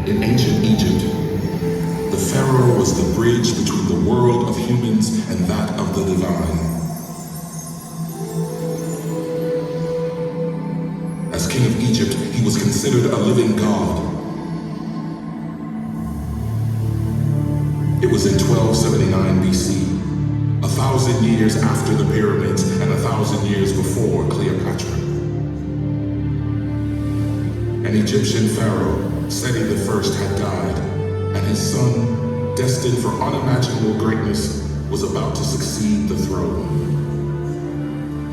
In ancient Egypt, the Pharaoh was the bridge between the world of humans and that of the divine. As king of Egypt, he was considered a living god. It was in 1279 BC, 1,000 years after the pyramids and 1,000 years before Cleopatra. An Egyptian pharaoh, Seti I, had died, and his son, destined for unimaginable greatness, was about to succeed the throne.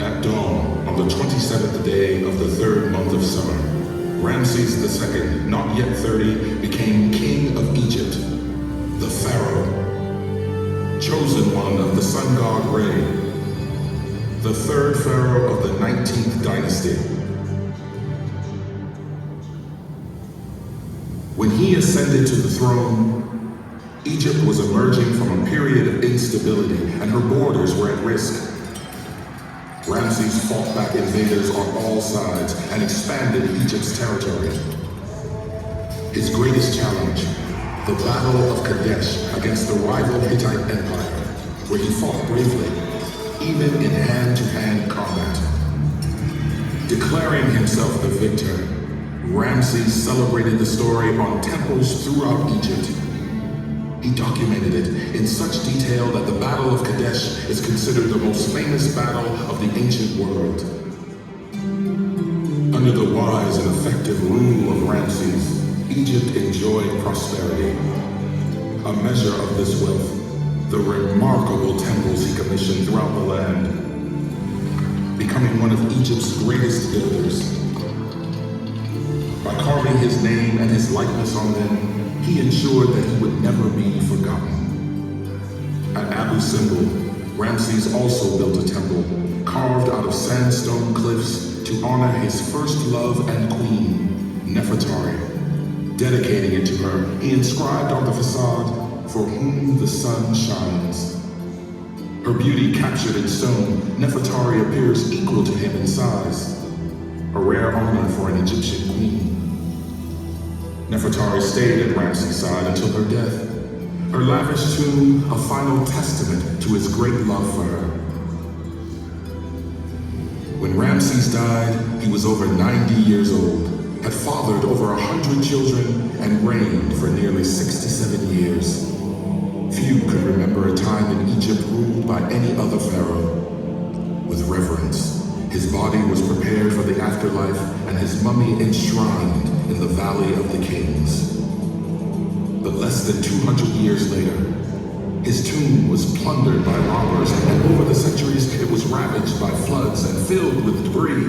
At dawn, on the 27th day of the third month of summer, Ramses II, not yet 30, became king of Egypt, the Pharaoh, chosen one of the sun god Re, the third pharaoh of the 19th dynasty. When he ascended to the throne, Egypt was emerging from a period of instability, and her borders were at risk. Ramses fought back invaders on all sides and expanded Egypt's territory. His greatest challenge, the Battle of Kadesh against the rival Hittite Empire, where he fought bravely, even in hand-to-hand combat. Declaring himself the victor, Ramses celebrated the story on temples throughout Egypt. He documented it in such detail that the Battle of Kadesh is considered the most famous battle of the ancient world. Under the wise and effective rule of Ramses, Egypt enjoyed prosperity. A measure of this wealth, the remarkable temples he commissioned throughout the land, becoming one of Egypt's greatest builders. By carving his name and his likeness on them, he ensured that he would never be forgotten. At Abu Simbel, Ramses also built a temple carved out of sandstone cliffs to honor his first love and queen, Nefertari. Dedicating it to her, he inscribed on the facade, "For whom the sun shines." Her beauty captured in stone, Nefertari appears equal to him in size, a rare honor for an Egyptian queen. Nefertari stayed at Ramses' side until her death, her lavish tomb a final testament to his great love for her. When Ramses died, he was over 90 years old, had fathered over 100 children, and reigned for nearly 67 years. Few could remember a time in Egypt ruled by any other pharaoh. With reverence, his body was prepared for the afterlife and his mummy enshrined in the Valley of the Kings. But less than 200 years later, his tomb was plundered by robbers, and over the centuries it was ravaged by floods and filled with debris.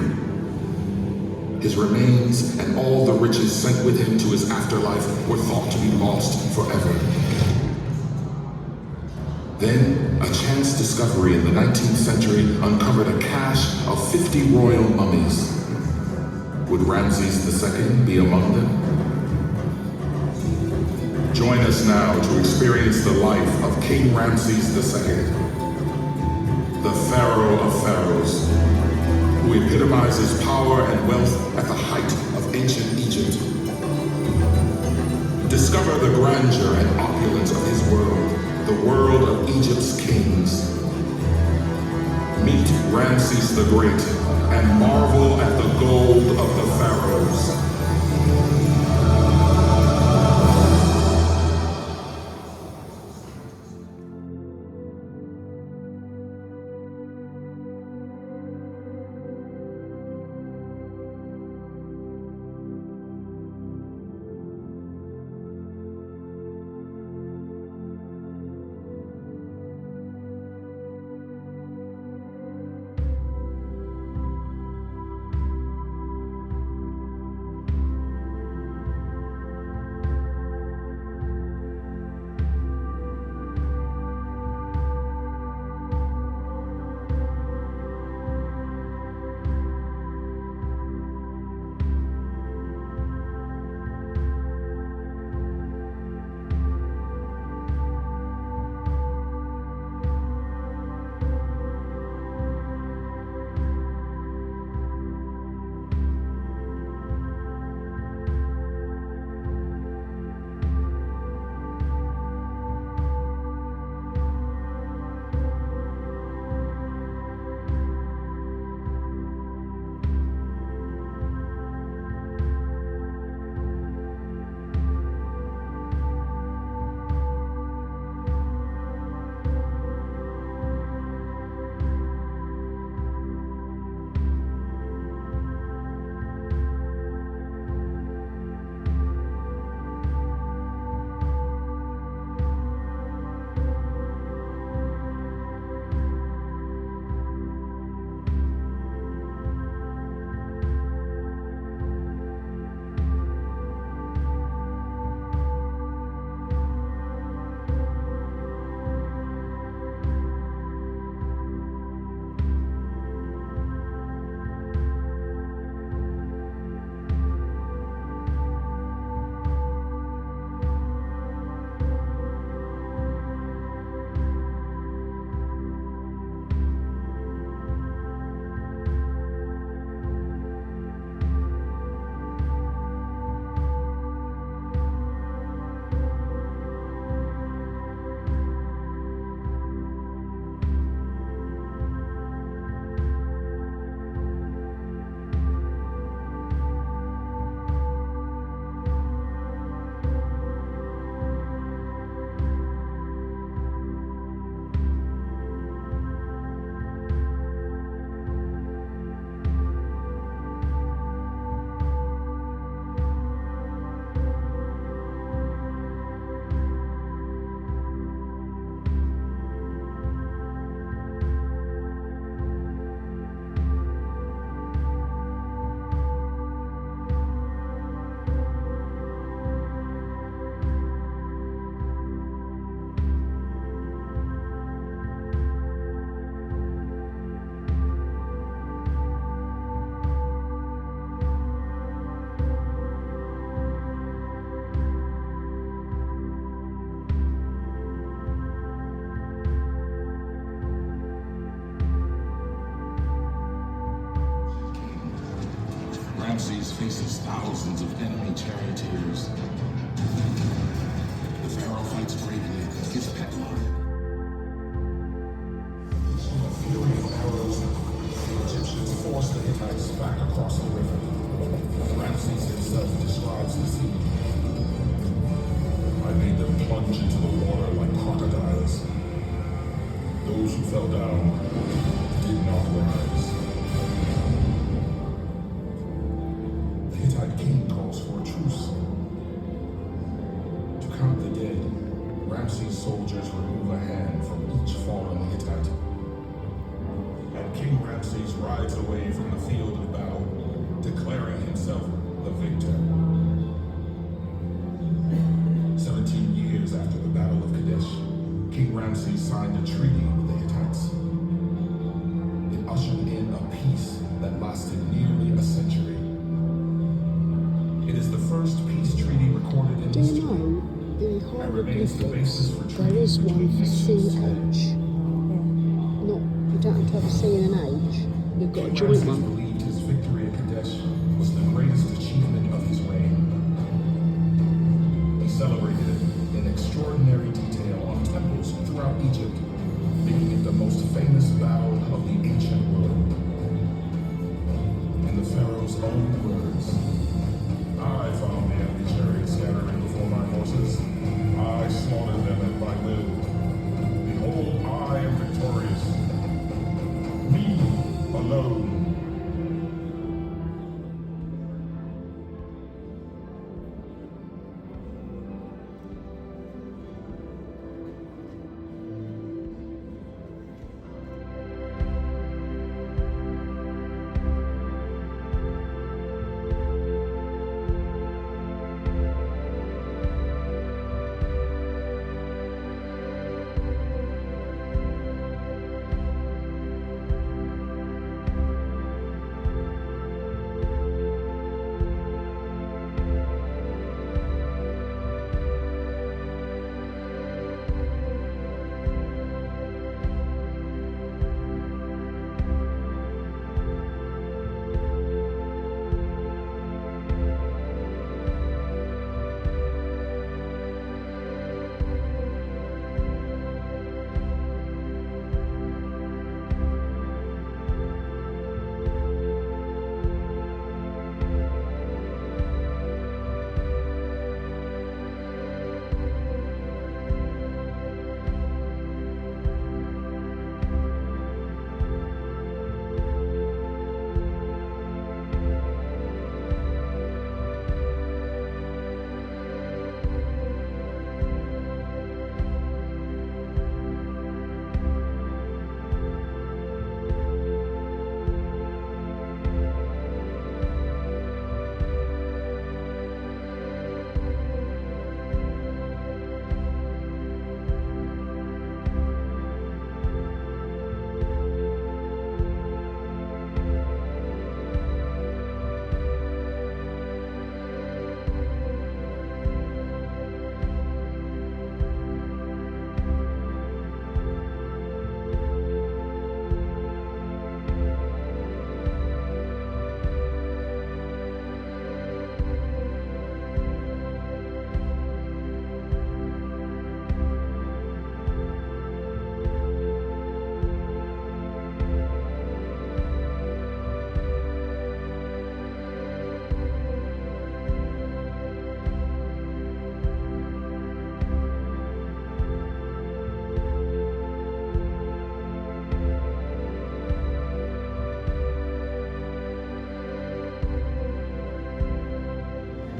His remains and all the riches sent with him to his afterlife were thought to be lost forever. Then, a chance discovery in the 19th century uncovered a cache of 50 royal mummies. Would Ramses II be among them? Join us now to experience the life of King Ramses II, the Pharaoh of Pharaohs, who epitomizes power and wealth at the height of ancient Egypt. Discover the grandeur and opulence of his world, the world of Egypt's kings. Meet Ramses the Great and marvel at the gold of the pharaohs. Ramses faces thousands of enemy charioteers. The Pharaoh fights bravely, his pet line. In the fury of arrows, the Egyptians forced the Hittites back across the river. Ramses himself describes the scene. I made them plunge into the water like crocodiles. Those who fell down did not rise. The Hittite king calls for a truce. To count the dead, Ramses' soldiers remove a hand from each fallen Hittite. And King Ramses rides away from the field of battle, declaring himself the victor. 17 years after the Battle of Kadesh, King Ramses signed a treaty with the Hittites. It ushered in a peace that lasted nearly a century. It is the first peace treaty recorded in history. Do you know, the And remains the basis for there treaties is one between for nations today. CH. Not, you don't have to have a C and an H. You've got a King joint Ramses one. believed his victory at Kadesh was the greatest achievement of his reign. He celebrated it in extraordinary detail on temples throughout Egypt, making it the most famous battle of the ancient world. In the Pharaoh's own words, I found the enemy chariots scattering before my horses. I slaughtered them at my will. Behold, I am victorious. Me alone.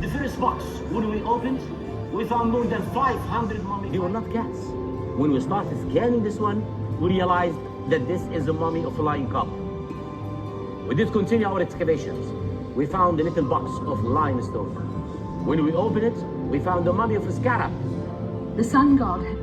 The first box, when we opened, we found more than 500 mummies. They were not cats. When we started scanning this one, we realized that this is a mummy of a lion cub. We did continue our excavations. We found a little box of limestone. When we opened it, we found the mummy of a scarab. The sun god had